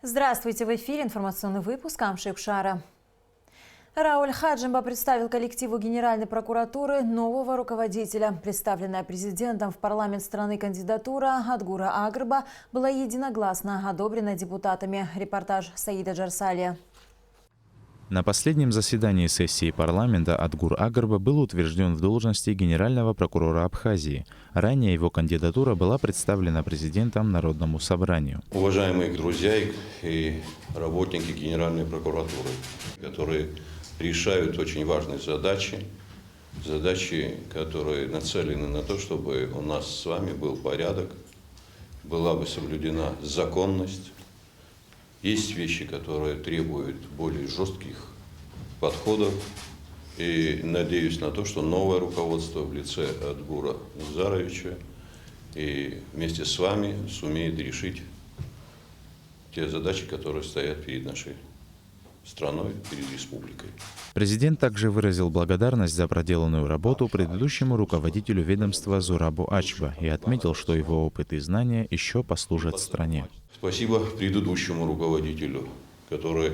Здравствуйте! В эфире информационный выпуск Амши Пшара. Рауль Хаджимба представил коллективу Генеральной прокуратуры нового руководителя. Представленная президентом в парламент страны кандидатура Адгура Агарба была единогласно одобрена депутатами. Репортаж Саида Джарсалия. На последнем заседании сессии парламента Адгур Агарба был утвержден в должности генерального прокурора Абхазии. Ранее его кандидатура была представлена президентом Народному собранию. Уважаемые друзья и работники Генеральной прокуратуры, которые решают очень важные задачи, которые нацелены на то, чтобы у нас с вами был порядок, была бы соблюдена законность. Есть вещи, которые требуют более жестких подходов. И надеюсь на то, что новое руководство в лице Адгура Назаровича и вместе с вами сумеет решить те задачи, которые стоят перед нашей страной, перед республикой. Президент также выразил благодарность за проделанную работу предыдущему руководителю ведомства Зурабу Ачба и отметил, что его опыт и знания еще послужат стране. Спасибо предыдущему руководителю, который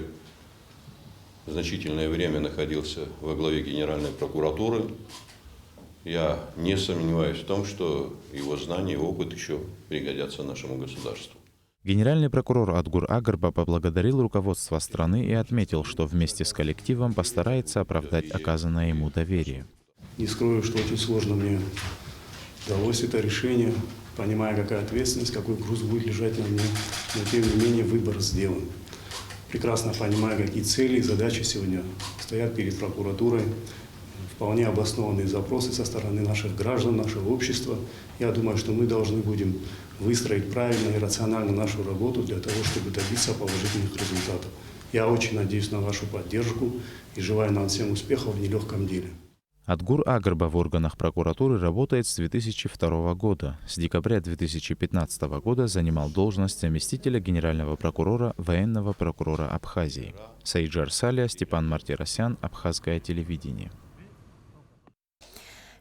значительное время находился во главе Генеральной прокуратуры. Я не сомневаюсь в том, что его знания и опыт еще пригодятся нашему государству. Генеральный прокурор Адгур Агарба поблагодарил руководство страны и отметил, что вместе с коллективом постарается оправдать оказанное ему доверие. Не скрою, что очень сложно мне далось это решение, понимая, какая ответственность, какой груз будет лежать на мне, но тем не менее выбор сделан. Прекрасно понимаю, какие цели и задачи сегодня стоят перед прокуратурой. Вполне обоснованные запросы со стороны наших граждан, нашего общества. Я думаю, что мы должны будем выстроить правильно и рационально нашу работу для того, чтобы добиться положительных результатов. Я очень надеюсь на вашу поддержку и желаю нам всем успехов в нелегком деле. Адгур Агарба в органах прокуратуры работает с 2002 года. С декабря 2015 года занимал должность заместителя генерального прокурора, военного прокурора Абхазии. Саид Джарсалия, Степан Мартиросян, Абхазское телевидение.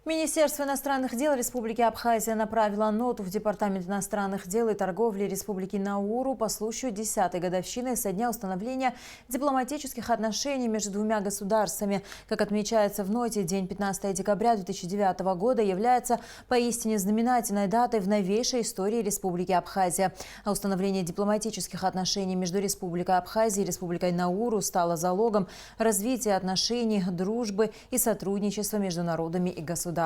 Министерство иностранных дел Республики Абхазия направило ноту в Департамент иностранных дел и торговли Республики Науру по случаю 10-й годовщины со дня установления дипломатических отношений между двумя государствами. Как отмечается в ноте, день 15 декабря 2009 года является поистине знаменательной датой в новейшей истории Республики Абхазия. А установление дипломатических отношений между Республикой Абхазия и Республикой Науру стало залогом развития отношений, дружбы и сотрудничества между народами и государствами.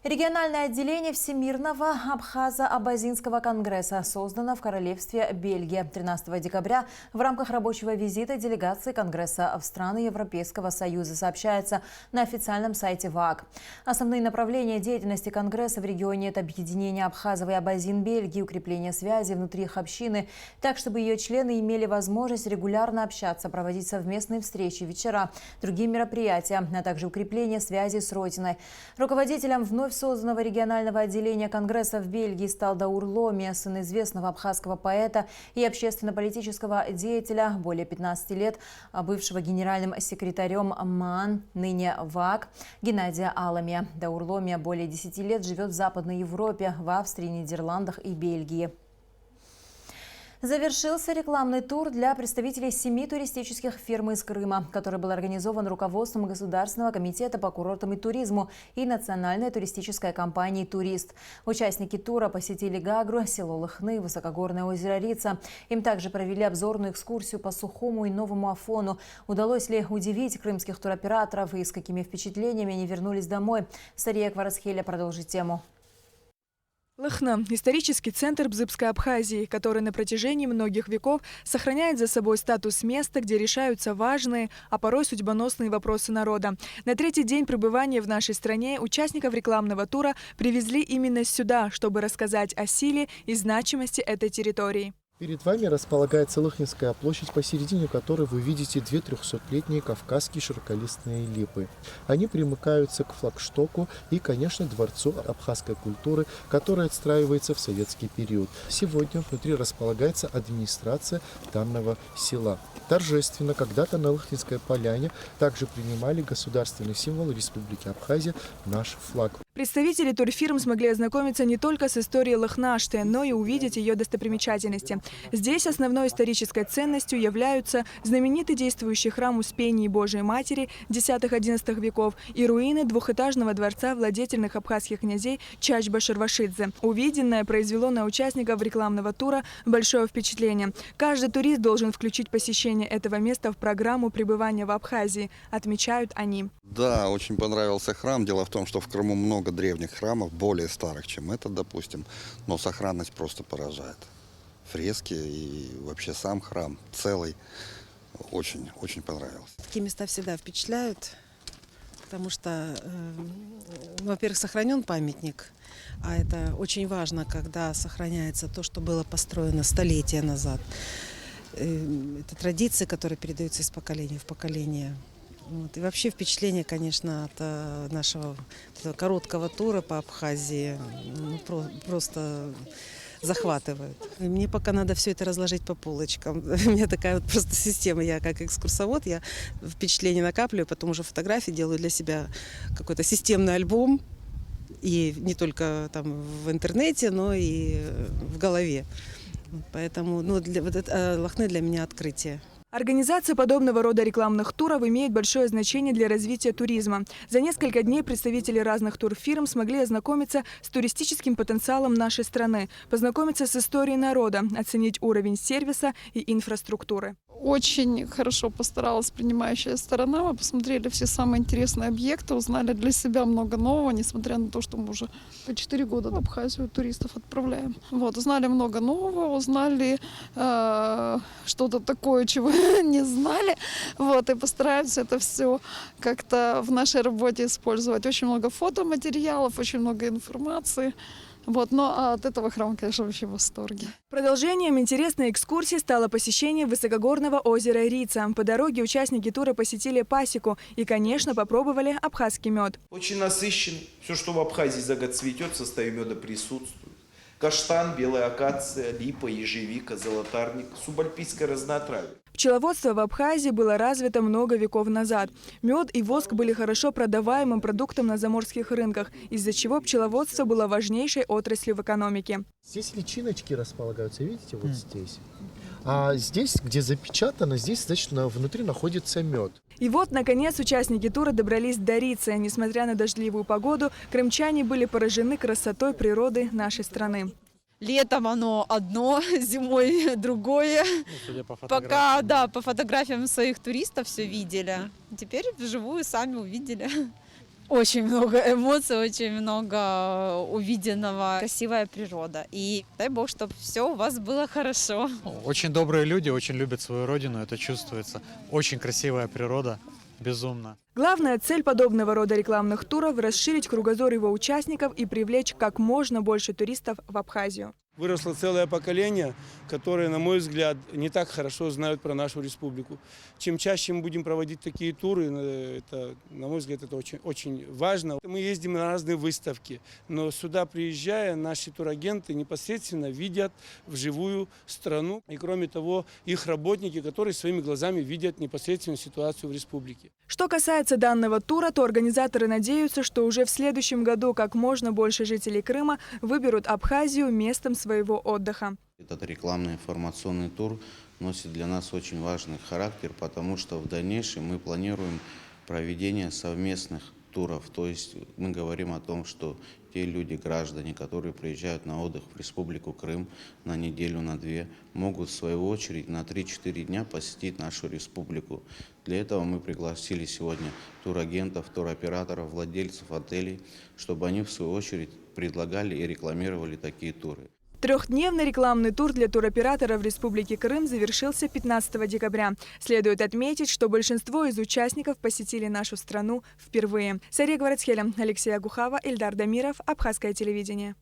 Региональное отделение Всемирного Абхазо-Абазинского конгресса создано в Королевстве Бельгия 13 декабря в рамках рабочего визита делегации Конгресса в страны Европейского Союза, сообщается на официальном сайте ВАК. Основные направления деятельности Конгресса в регионе – это объединение Абхазов и Абазин Бельгии, укрепление связи внутри их общины, так, чтобы ее члены имели возможность регулярно общаться, проводить совместные встречи, вечера, другие мероприятия, а также укрепление связи с Родиной. Руководителем вновь созданного регионального отделения Конгресса в Бельгии стал Даур Ломи, сын известного абхазского поэта и общественно-политического деятеля, более 15 лет бывшего генеральным секретарем МАН, ныне ВАК, Геннадия Аламия. Даур Ломи более 10 лет живет в Западной Европе, в Австрии, Нидерландах и Бельгии. Завершился рекламный тур для представителей 7 туристических фирм из Крыма, который был организован руководством Государственного комитета по курортам и туризму и Национальной туристической компании «Турист». Участники тура посетили Гагру, село Лыхны, высокогорное озеро Рица. Им также провели обзорную экскурсию по Сухому и Новому Афону. Удалось ли удивить крымских туроператоров и с какими впечатлениями они вернулись домой? Сария Кварасхеля продолжит тему. Лыхна – исторический центр Бзыбской Абхазии, который на протяжении многих веков сохраняет за собой статус места, где решаются важные, а порой судьбоносные вопросы народа. На третий день пребывания в нашей стране участников рекламного тура привезли именно сюда, чтобы рассказать о силе и значимости этой территории. Перед вами располагается Лыхнинская площадь, посередине которой вы видите 2 300-летние кавказские широколистные липы. Они примыкаются к флагштоку и, конечно, дворцу абхазской культуры, который отстраивается в советский период. Сегодня внутри располагается администрация данного села. Торжественно когда-то на Лыхнинской поляне также принимали государственный символ Республики Абхазия – наш флаг. Представители турфирм смогли ознакомиться не только с историей Лыхнашты, но и увидеть ее достопримечательности. Здесь основной исторической ценностью являются знаменитый действующий храм Успении Божией Матери X-XI веков и руины двухэтажного дворца владетельных абхазских князей Чачба-Шарвашидзе. Увиденное произвело на участников рекламного тура большое впечатление. Каждый турист должен включить посещение этого места в программу пребывания в Абхазии, отмечают они. Да, очень понравился храм. Дело в том, что в Крыму много древних храмов, более старых, чем этот, допустим, но сохранность просто поражает. Фрески и вообще сам храм целый. Очень понравился. Такие места всегда впечатляют, потому что, во-первых, сохранен памятник, а это очень важно, когда сохраняется то, что было построено столетия назад. Это традиции, которые передаются из поколения в поколение. Вот. И вообще впечатление, конечно, от нашего короткого тура по Абхазии просто захватывает. И мне пока надо все это разложить по полочкам. У меня такая вот просто система. Я как экскурсовод, я впечатления накапливаю, потом уже фотографии делаю для себя какой-то системный альбом. И не только там в интернете, но и в голове. Поэтому Лахны для меня открытие. Организация подобного рода рекламных туров имеет большое значение для развития туризма. За несколько дней представители разных турфирм смогли ознакомиться с туристическим потенциалом нашей страны, познакомиться с историей народа, оценить уровень сервиса и инфраструктуры. Очень хорошо постаралась принимающая сторона. Мы посмотрели все самые интересные объекты, узнали для себя много нового, несмотря на то, что мы уже по 4 года в Абхазию туристов отправляем. Вот, узнали много нового, узнали что-то такое, чего не знали. Вот, и постараемся это все как-то в нашей работе использовать. Очень много фотоматериалов, очень много информации. Вот, но от этого храма, конечно, вообще в восторге. Продолжением интересной экскурсии стало посещение высокогорного озера Рица. По дороге участники тура посетили пасеку и, конечно, попробовали абхазский мед. Очень насыщенный. Все, что в Абхазии за год цветет, в составе меда присутствует. Каштан, белая акация, липа, ежевика, золотарник, субальпийское разнотравие. Пчеловодство в Абхазии было развито много веков назад. Мед и воск были хорошо продаваемым продуктом на заморских рынках, из-за чего пчеловодство было важнейшей отраслью в экономике. Здесь личиночки располагаются, видите, вот здесь. А здесь, где запечатано, здесь, значит, внутри находится мед. И вот, наконец, участники тура добрались до Рицы. Несмотря на дождливую погоду, крымчане были поражены красотой природы нашей страны. Летом оно одно, зимой другое. Пока, да, по фотографиям своих туристов все видели. Теперь вживую сами увидели. Очень много эмоций, очень много увиденного. Красивая природа. И дай бог, чтобы все у вас было хорошо. Очень добрые люди, очень любят свою родину, это чувствуется. Очень красивая природа, безумно. Главная цель подобного рода рекламных туров – расширить кругозор его участников и привлечь как можно больше туристов в Абхазию. Выросло целое поколение, которое, на мой взгляд, не так хорошо знают про нашу республику. Чем чаще мы будем проводить такие туры, это, на мой взгляд, это очень важно. Мы ездим на разные выставки, но сюда, приезжая, наши турагенты непосредственно видят вживую страну. И кроме того, их работники, которые своими глазами видят непосредственную ситуацию в республике. Что касается данного тура, то организаторы надеются, что уже в следующем году как можно больше жителей Крыма выберут Абхазию местом своего отдыха. Этот рекламный информационный тур носит для нас очень важный характер, потому что в дальнейшем мы планируем проведение совместных туров. То есть мы говорим о том, что те люди, граждане, которые приезжают на отдых в Республику Крым на неделю, на две, могут в свою очередь на 3-4 дня посетить нашу республику. Для этого мы пригласили сегодня турагентов, туроператоров, владельцев отелей, чтобы они в свою очередь предлагали и рекламировали такие туры. Трехдневный рекламный тур для туроператоров Республики Крым завершился 15 декабря. Следует отметить, что большинство из участников посетили нашу страну впервые. Сария Гварацхеля, Алексей Агухава, Ильдар Дамиров, Абхазское телевидение.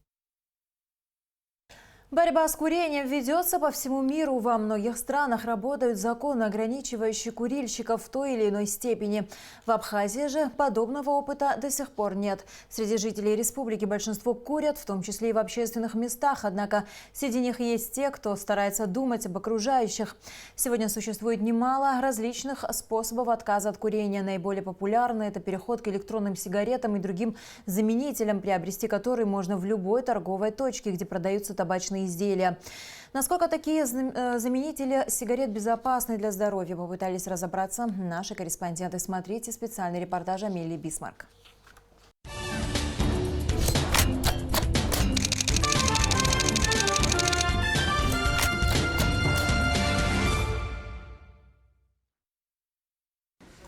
Борьба с курением ведется по всему миру. Во многих странах работают законы, ограничивающие курильщиков в той или иной степени. В Абхазии же подобного опыта до сих пор нет. Среди жителей республики большинство курят, в том числе и в общественных местах. Однако среди них есть те, кто старается думать об окружающих. Сегодня существует немало различных способов отказа от курения. Наиболее популярный – это переход к электронным сигаретам и другим заменителям, приобрести которые можно в любой торговой точке, где продаются табачные изделия. Насколько такие заменители сигарет безопасны для здоровья, попытались разобраться наши корреспонденты. Смотрите специальный репортаж Амелии Бисмарк.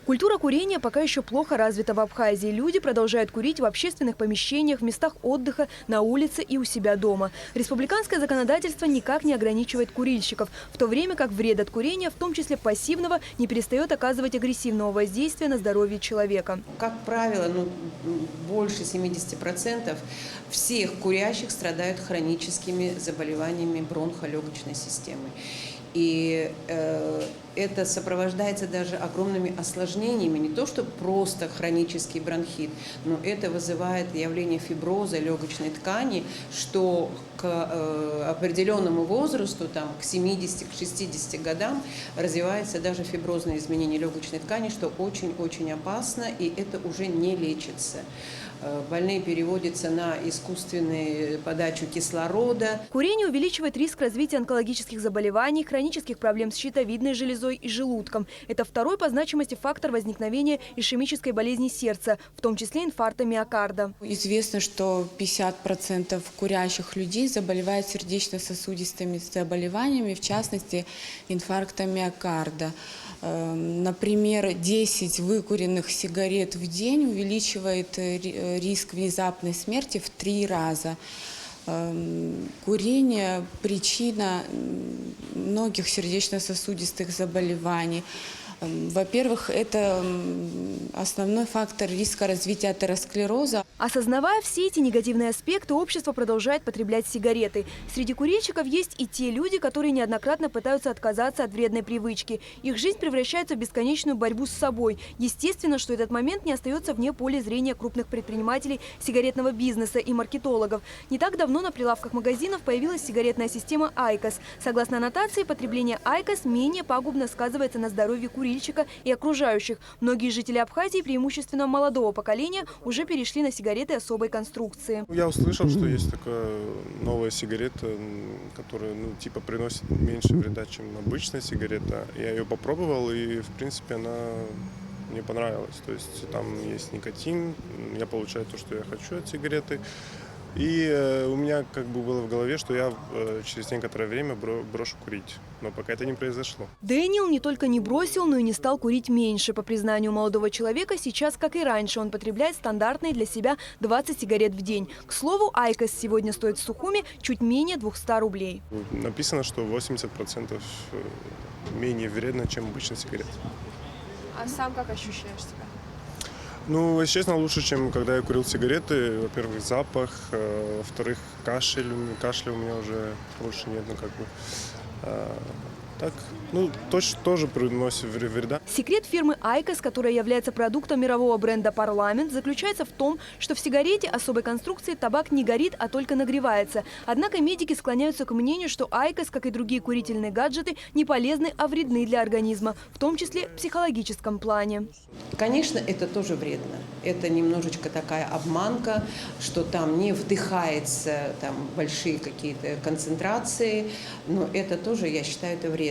Культура курения пока еще плохо развита в Абхазии. Люди продолжают курить в общественных помещениях, в местах отдыха, на улице и у себя дома. Республиканское законодательство никак не ограничивает курильщиков, в то время как вред от курения, в том числе пассивного, не перестает оказывать агрессивного воздействия на здоровье человека. Как правило, больше 70% всех курящих страдают хроническими заболеваниями бронхолегочной системы. И это сопровождается даже огромными осложнениями, не то что просто хронический бронхит, но это вызывает явление фиброза легочной ткани, что к определенному возрасту, там, к 70, к 60 годам, развивается даже фиброзное изменение легочной ткани, что очень-очень опасно, и это уже не лечится. Больные переводятся на искусственную подачу кислорода. Курение увеличивает риск развития онкологических заболеваний, хронических проблем с щитовидной железой и желудком. Это второй по значимости фактор возникновения ишемической болезни сердца, в том числе инфаркта миокарда. Известно, что 50% курящих людей заболевают сердечно-сосудистыми заболеваниями, в частности, инфарктом миокарда. Например, 10 выкуренных сигарет в день увеличивает риск внезапной смерти в 3 раза. Курение – причина многих сердечно-сосудистых заболеваний. Во-первых, это основной фактор риска развития атеросклероза. Осознавая все эти негативные аспекты, общество продолжает потреблять сигареты. Среди курильщиков есть и те люди, которые неоднократно пытаются отказаться от вредной привычки. Их жизнь превращается в бесконечную борьбу с собой. Естественно, что этот момент не остается вне поля зрения крупных предпринимателей сигаретного бизнеса и маркетологов. Не так давно на прилавках магазинов появилась сигаретная система Айкос. Согласно аннотации, потребление Айкос менее пагубно сказывается на здоровье курильщиков и окружающих. Многие жители Абхазии, преимущественно молодого поколения, уже перешли на сигареты особой конструкции. Я услышал, что есть такая новая сигарета, которая типа приносит меньше вреда, чем обычная сигарета. Я ее попробовал, и в принципе она мне понравилась. То есть там есть никотин, я получаю то, что я хочу от сигареты. И у меня как бы было в голове, что я через некоторое время брошу курить. Но пока это не произошло. Дэниел не только не бросил, но и не стал курить меньше. По признанию молодого человека, сейчас, как и раньше, он потребляет стандартные для себя 20 сигарет в день. К слову, Айкос сегодня стоит в Сухуми чуть менее 200 рублей. Написано, что 80% менее вредно, чем обычная сигарета. А сам как ощущаешь себя? Ну, если честно, лучше, чем когда я курил сигареты. Во-первых, запах, во-вторых, кашля у меня уже больше нет, так, тоже приносит вреда. Секрет фирмы Айкос, которая является продуктом мирового бренда «Парламент», заключается в том, что в сигарете особой конструкции табак не горит, а только нагревается. Однако медики склоняются к мнению, что Айкос, как и другие курительные гаджеты, не полезны, а вредны для организма, в том числе в психологическом плане. Конечно, это тоже вредно. Это немножечко такая обманка, что там не вдыхается большие какие-то концентрации, но это тоже, я считаю, это вредно.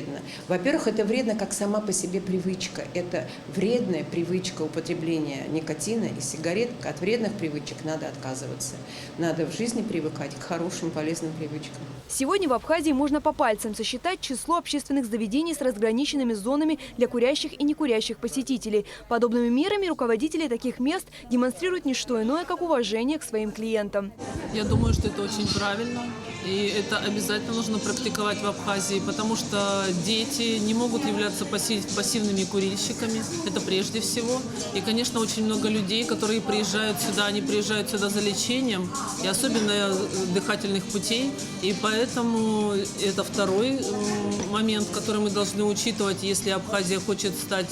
Во-первых, это вредно как сама по себе привычка. Это вредная привычка употребления никотина и сигарет. От вредных привычек надо отказываться. Надо в жизни привыкать к хорошим, полезным привычкам. Сегодня в Абхазии можно по пальцам сосчитать число общественных заведений с разграниченными зонами для курящих и некурящих посетителей. Подобными мерами руководители таких мест демонстрируют не что иное, как уважение к своим клиентам. Я думаю, что это очень правильно. И это обязательно нужно практиковать в Абхазии, потому что дети не могут являться пассивными курильщиками, это прежде всего. И, конечно, очень много людей, которые приезжают сюда, они приезжают сюда за лечением, и особенно дыхательных путей. И поэтому это второй момент, который мы должны учитывать, если Абхазия хочет стать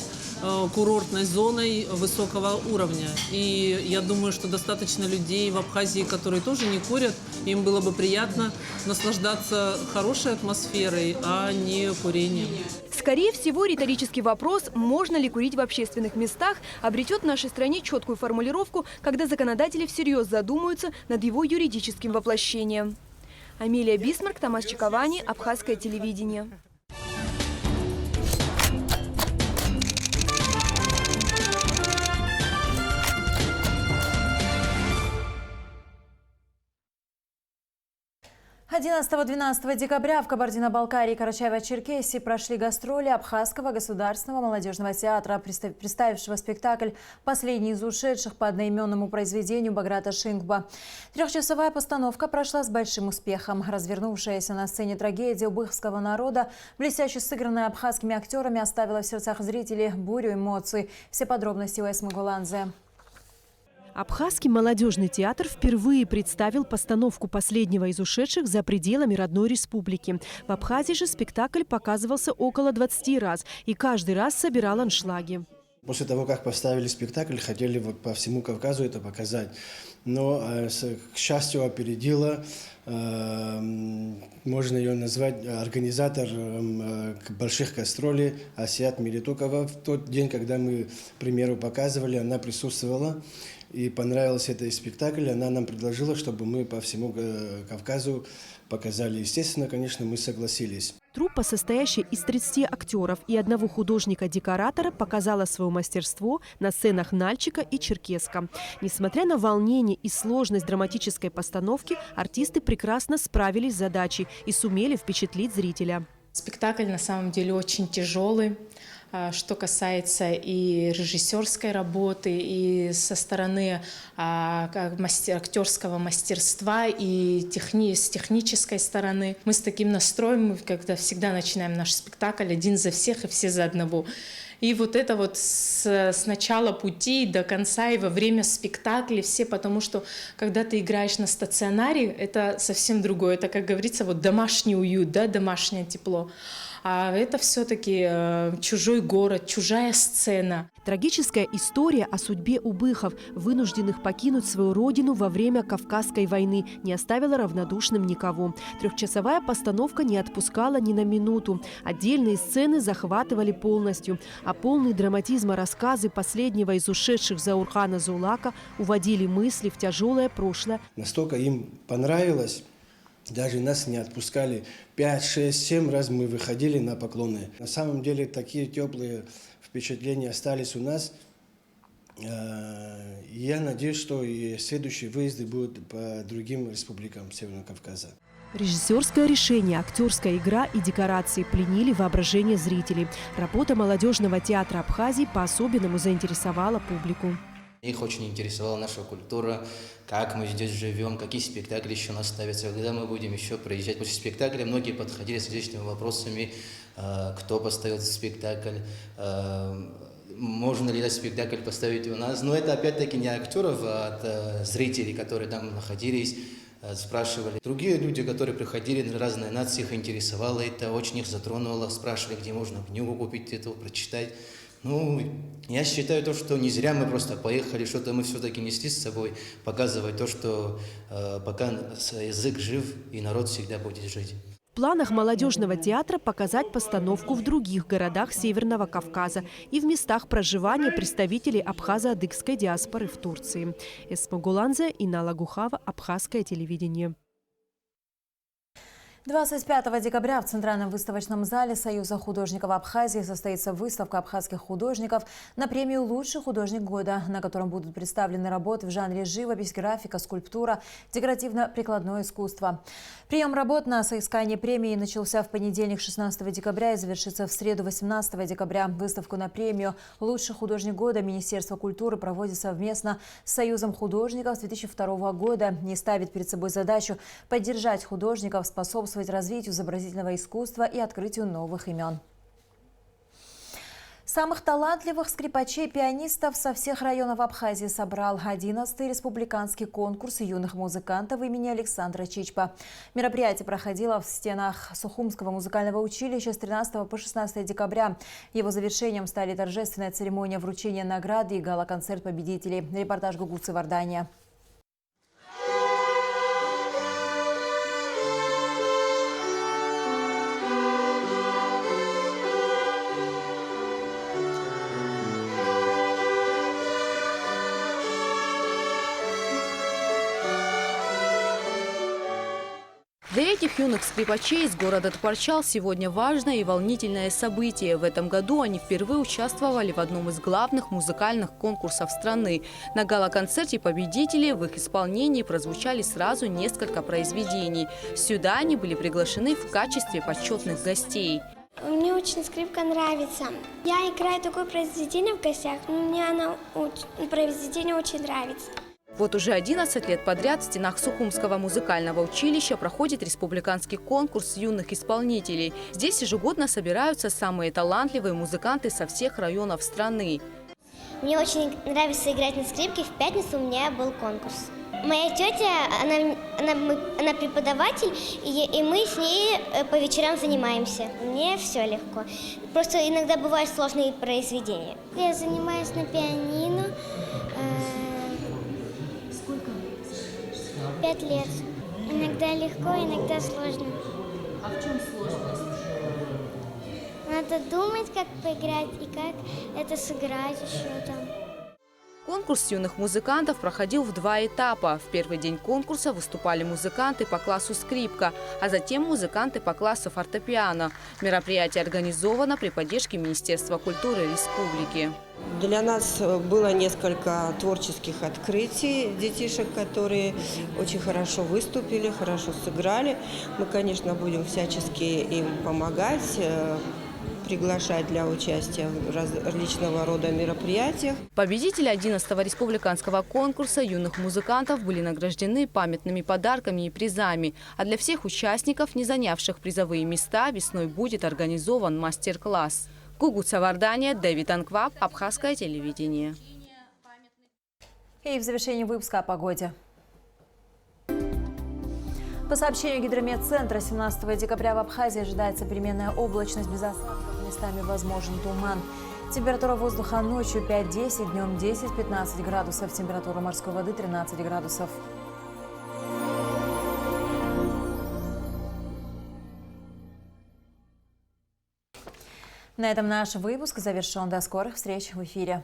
курортной зоной высокого уровня. И я думаю, что достаточно людей в Абхазии, которые тоже не курят, им было бы приятно наслаждаться хорошей атмосферой, а не курением. Скорее всего, риторический вопрос, можно ли курить в общественных местах, обретет в нашей стране четкую формулировку, когда законодатели всерьез задумаются над его юридическим воплощением. Амелия Бисмарк, Томас Чиковани, Абхазское телевидение. «11-12 декабря в Кабардино-Балкарии и Карачаево-Черкесии прошли гастроли Абхазского государственного молодежного театра, представившего спектакль «Последний из ушедших» по одноименному произведению Баграта Шингба. Трехчасовая постановка прошла с большим успехом. Развернувшаяся на сцене трагедия убыхского народа, блестяще сыгранная абхазскими актерами, оставила в сердцах зрителей бурю эмоций. Все подробности у Эсмы Гуланзе. Абхазский молодежный театр впервые представил постановку «Последнего из ушедших» за пределами родной республики. В Абхазии же спектакль показывался около 20 раз и каждый раз собирал аншлаги. После того, как поставили спектакль, хотели по всему Кавказу это показать. Но, к счастью, опередила, можно ее назвать, организатор больших гастролей Асият Мелитокова. В тот день, когда мы, к примеру, показывали, она присутствовала. И понравился этот спектакль, она нам предложила, чтобы мы по всему Кавказу показали. Естественно, конечно, мы согласились. Труппа, состоящая из 30 актеров и одного художника-декоратора, показала свое мастерство на сценах Нальчика и Черкесска. Несмотря на волнение и сложность драматической постановки, артисты прекрасно справились с задачей и сумели впечатлить зрителя. Спектакль на самом деле очень тяжелый. Что касается и режиссерской работы, и со стороны актерского мастерства, и с технической стороны. Мы с таким настроем, когда всегда начинаем наш спектакль один за всех и все за одного. И вот это вот с начала пути до конца и во время спектакля все, потому что когда ты играешь на стационаре, это совсем другое. Это, как говорится, вот домашний уют, да, домашнее тепло. А это все-таки чужой город, чужая сцена. Трагическая история о судьбе убыхов, вынужденных покинуть свою родину во время Кавказской войны, не оставила равнодушным никого. Трехчасовая постановка не отпускала ни на минуту. Отдельные сцены захватывали полностью. А полный драматизма рассказы последнего из ушедших Заурхана Зулака уводили мысли в тяжелое прошлое. Настолько им понравилось. Даже нас не отпускали. 5, 6, 7 раз мы выходили на поклоны. На самом деле такие теплые впечатления остались у нас. Я надеюсь, что и следующие выезды будут по другим республикам Северного Кавказа. Режиссерское решение, актерская игра и декорации пленили воображение зрителей. Работа молодежного театра Абхазии по-особенному заинтересовала публику. Их очень интересовала наша культура, как мы здесь живем, какие спектакли еще у нас ставятся, когда мы будем еще проезжать. После спектакля многие подходили с различными вопросами, кто поставил спектакль, можно ли этот спектакль поставить у нас. Но это опять-таки не актеров, а от зрителей, которые там находились, спрашивали. Другие люди, которые приходили на разные нации, их интересовало, это очень их затронуло, спрашивали, где можно книгу купить, это прочитать. Ну, я считаю то, что не зря мы просто поехали, что-то мы все-таки несли с собой, показывать то, что пока язык жив и народ всегда будет жить. В планах молодежного театра показать постановку в других городах Северного Кавказа и в местах проживания представителей абхазо-адыгской диаспоры в Турции. Эсма Гуланзе, Инна Лагухава, Абхазское телевидение. 25 декабря в Центральном выставочном зале Союза художников Абхазии состоится выставка абхазских художников на премию «Лучший художник года», на котором будут представлены работы в жанре живопись, графика, скульптура, декоративно-прикладное искусство. Прием работ на соискание премии начался в понедельник 16 декабря и завершится в среду 18 декабря. Выставку на премию «Лучший художник года» Министерство культуры проводит совместно с Союзом художников с 2002 года и ставит перед собой задачу поддержать художников, способствовать развитию изобразительного искусства и открытию новых имен. Самых талантливых скрипачей и пианистов со всех районов Абхазии собрал 11-й республиканский конкурс юных музыкантов имени Александра Чичпа. Мероприятие проходило в стенах Сухумского музыкального училища с 13 по 16 декабря. Его завершением стали торжественная церемония вручения награды и гала-концерт победителей. Репортаж Гугуцы Вардания. Для этих юных скрипачей из города Тпарчал сегодня важное и волнительное событие. В этом году они впервые участвовали в одном из главных музыкальных конкурсов страны. На гала-концерте победителей в их исполнении прозвучали сразу несколько произведений. Сюда они были приглашены в качестве почетных гостей. Мне очень скрипка нравится. Я играю такое произведение в гостях, но мне произведение очень нравится. Вот уже 11 лет подряд в стенах Сухумского музыкального училища проходит республиканский конкурс юных исполнителей. Здесь ежегодно собираются самые талантливые музыканты со всех районов страны. Мне очень нравится играть на скрипке. В пятницу у меня был конкурс. Моя тетя, она преподаватель, и мы с ней по вечерам занимаемся. Мне все легко. Просто иногда бывают сложные произведения. Я занимаюсь на пианино. 5 лет. Иногда легко, иногда сложно. А в чем сложность? Надо думать, как поиграть и как это сыграть еще там. Конкурс юных музыкантов проходил в 2 этапа. В первый день конкурса выступали музыканты по классу скрипка, а затем музыканты по классу фортепиано. Мероприятие организовано при поддержке Министерства культуры Республики. Для нас было несколько творческих открытий детишек, которые очень хорошо выступили, хорошо сыграли. Мы, конечно, будем всячески им помогать, приглашать для участия в различного рода мероприятиях. Победители 11-го республиканского конкурса юных музыкантов были награждены памятными подарками и призами. А для всех участников, не занявших призовые места, весной будет организован мастер-класс. Гугуца Вардания, Дэвид Анкваб, Абхазское телевидение. И в завершении выпуска о погоде. По сообщению Гидрометцентра, 17 декабря в Абхазии ожидается переменная облачность без осадков, местами возможен туман. Температура воздуха ночью 5-10, днем 10-15 градусов, температура морской воды 13 градусов. На этом наш выпуск завершен. До скорых встреч в эфире.